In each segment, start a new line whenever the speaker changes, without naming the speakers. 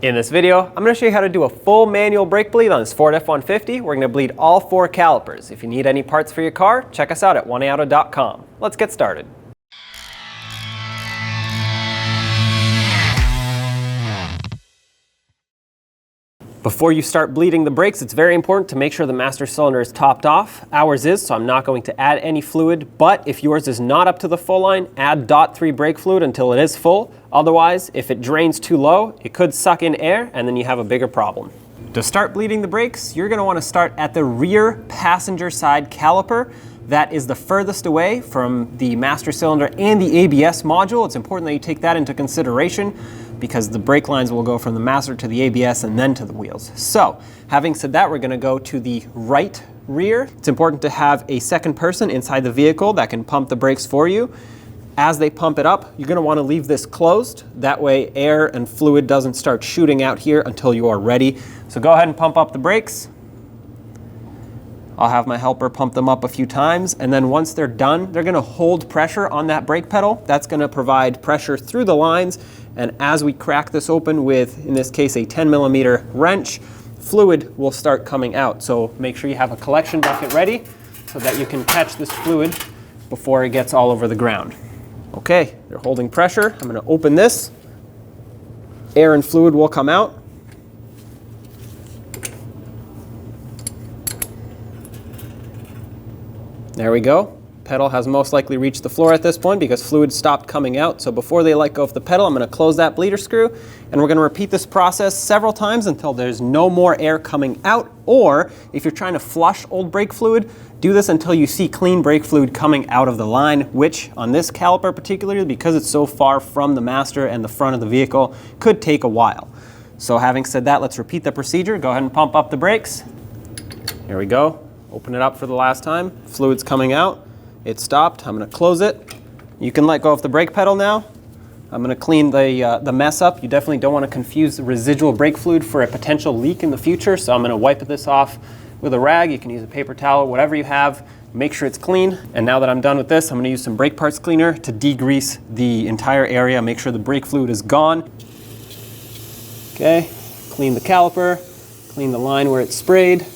In this video, I'm going to show you how to do a full manual brake bleed on this Ford F-150. We're going to bleed all 4 calipers. If you need any parts for your car, check us out at oneauto.com. Let's get started. Before you start bleeding the brakes, it's very important to make sure the master cylinder is topped off. Ours is, so I'm not going to add any fluid, but if yours is not up to the full line, add .3 brake fluid until it is full. Otherwise, if it drains too low, it could suck in air and then you have a bigger problem. To start bleeding the brakes, you're going to want to start at the rear passenger side caliper. That is the furthest away from the master cylinder and the ABS module. It's important that you take that into consideration because the brake lines will go from the master to the ABS and then to the wheels. So, having said that, we're going to go to the right rear. It's important to have a second person inside the vehicle that can pump the brakes for you. As they pump it up, you're going to want to leave this closed. That way air and fluid doesn't start shooting out here until you are ready. So go ahead and pump up the brakes. I'll have my helper pump them up a few times, and then once they're done, they're going to hold pressure on that brake pedal. That's going to provide pressure through the lines, and as we crack this open with, in this case, a 10mm wrench, fluid will start coming out. So make sure you have a collection bucket ready so that you can catch this fluid before it gets all over the ground. Okay, they're holding pressure. I'm going to open this. Air and fluid will come out. There we go. Pedal has most likely reached the floor at this point because fluid stopped coming out. So before they let go of the pedal, I'm going to close that bleeder screw, and we're going to repeat this process several times until there's no more air coming out. Or if you're trying to flush old brake fluid, do this until you see clean brake fluid coming out of the line, which on this caliper particularly, because it's so far from the master and the front of the vehicle, could take a while. So having said that, let's repeat the procedure. Go ahead and pump up the brakes. Here we go. Open it up for the last time. Fluid's coming out. It stopped. I'm going to close it. You can let go of the brake pedal now. I'm going to clean the mess up. You definitely don't want to confuse the residual brake fluid for a potential leak in the future. So I'm going to wipe this off with a rag. You can use a paper towel, whatever you have. Make sure it's clean. And now that I'm done with this, I'm going to use some brake parts cleaner to degrease the entire area. Make sure the brake fluid is gone. Okay. Clean the caliper. Clean the line where it's sprayed.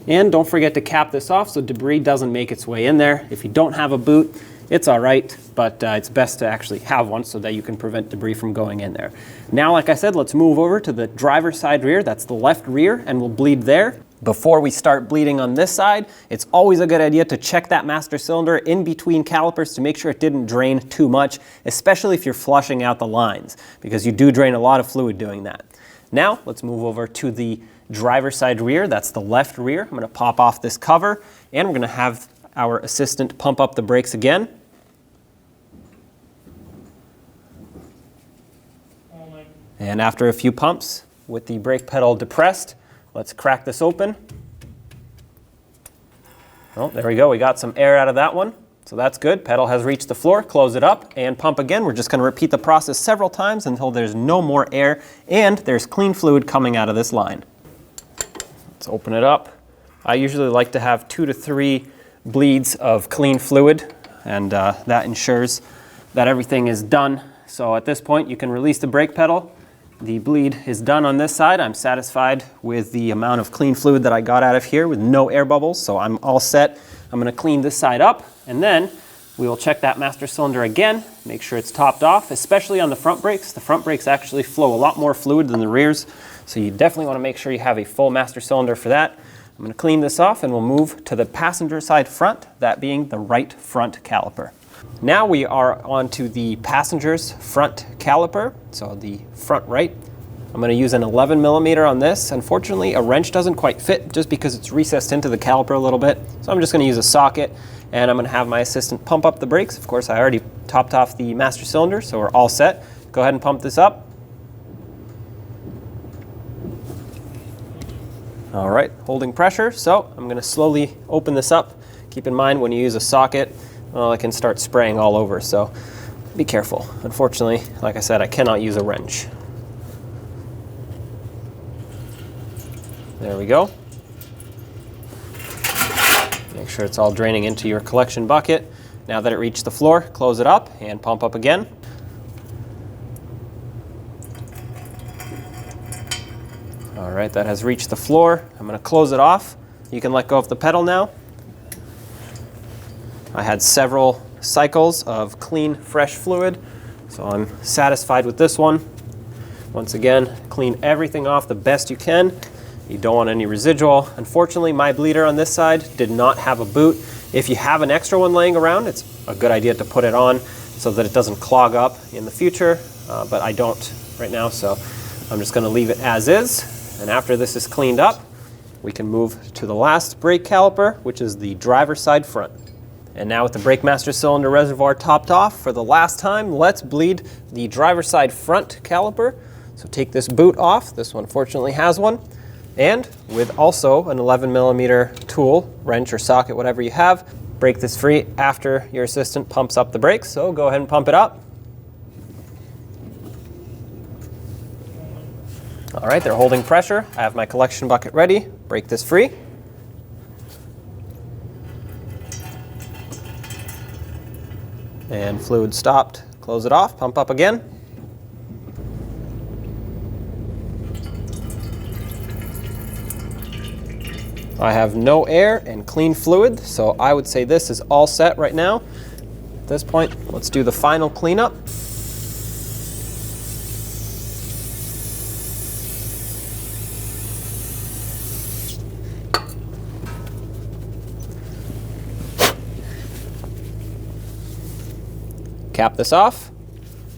And don't forget to cap this off so debris doesn't make its way in there. If you don't have a boot, it's all right, but it's best to actually have one so that you can prevent debris from going in there. Now, like I said, let's move over to the driver's side rear. That's the left rear, and we'll bleed there. Before we start bleeding on this side, it's always a good idea to check that master cylinder in between calipers to make sure it didn't drain too much, especially if you're flushing out the lines, because you do drain a lot of fluid doing that. Now, let's move over to the driver's side rear. That's the left rear. I'm going to pop off this cover, and we're going to have our assistant pump up the brakes again. And after a few pumps with the brake pedal depressed, let's crack this open. Oh, there we go. We got some air out of that one. So that's good. Pedal has reached the floor. Close it up and pump again. We're just going to repeat the process several times until there's no more air and there's clean fluid coming out of this line. Let's open it up. I usually like to have 2 to 3 bleeds of clean fluid, and that ensures that everything is done. So at this point, you can release the brake pedal. The bleed is done on this side. I'm satisfied with the amount of clean fluid that I got out of here with no air bubbles, so I'm all set. I'm going to clean this side up, and then we will check that master cylinder again, make sure it's topped off, especially on the front brakes. The front brakes actually flow a lot more fluid than the rears, so you definitely want to make sure you have a full master cylinder for that. I'm going to clean this off, and we'll move to the passenger side front, that being the right front caliper. Now we are onto the passenger's front caliper, so the front right. I'm going to use an 11mm on this. Unfortunately, a wrench doesn't quite fit just because it's recessed into the caliper a little bit. So I'm just going to use a socket, and I'm going to have my assistant pump up the brakes. Of course, I already topped off the master cylinder, so we're all set. Go ahead and pump this up. All right, holding pressure. So I'm going to slowly open this up. Keep in mind when you use a socket, well, it can start spraying all over, so be careful. Unfortunately, like I said, I cannot use a wrench. There we go. Make sure it's all draining into your collection bucket. Now that it reached the floor, close it up and pump up again. All right, that has reached the floor. I'm going to close it off. You can let go of the pedal now. I had several cycles of clean, fresh fluid, so I'm satisfied with this one. Once again, clean everything off the best you can. You don't want any residual. Unfortunately, my bleeder on this side did not have a boot. If you have an extra one laying around, it's a good idea to put it on so that it doesn't clog up in the future, but I don't right now, so I'm just going to leave it as is. And after this is cleaned up, we can move to the last brake caliper, which is the driver's side front. And now with the brake master cylinder reservoir topped off, for the last time, let's bleed the driver's side front caliper. So take this boot off. This one fortunately has one. And with also an 11mm tool, wrench or socket, whatever you have, break this free after your assistant pumps up the brakes. So go ahead and pump it up. All right, they're holding pressure. I have my collection bucket ready. Break this free. And fluid stopped. Close it off, pump up again. I have no air and clean fluid, so I would say this is all set right now. At this point, let's do the final cleanup. Cap this off,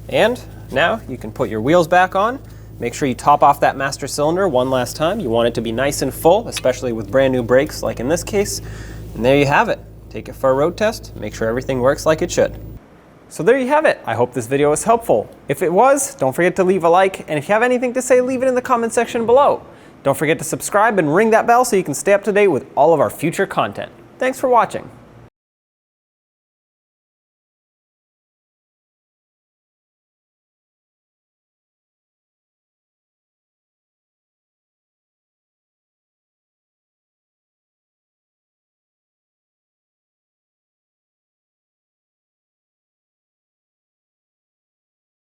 and now you can put your wheels back on. Make sure you top off that master cylinder one last time. You want it to be nice and full, especially with brand new brakes like in this case. And there you have it. Take it for a road test, make sure everything works like it should. So there you have it. I hope this video was helpful. If it was, don't forget to leave a like, and if you have anything to say, leave it in the comment section below. Don't forget to subscribe and ring that bell so you can stay up to date with all of our future content. Thanks for watching.